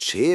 6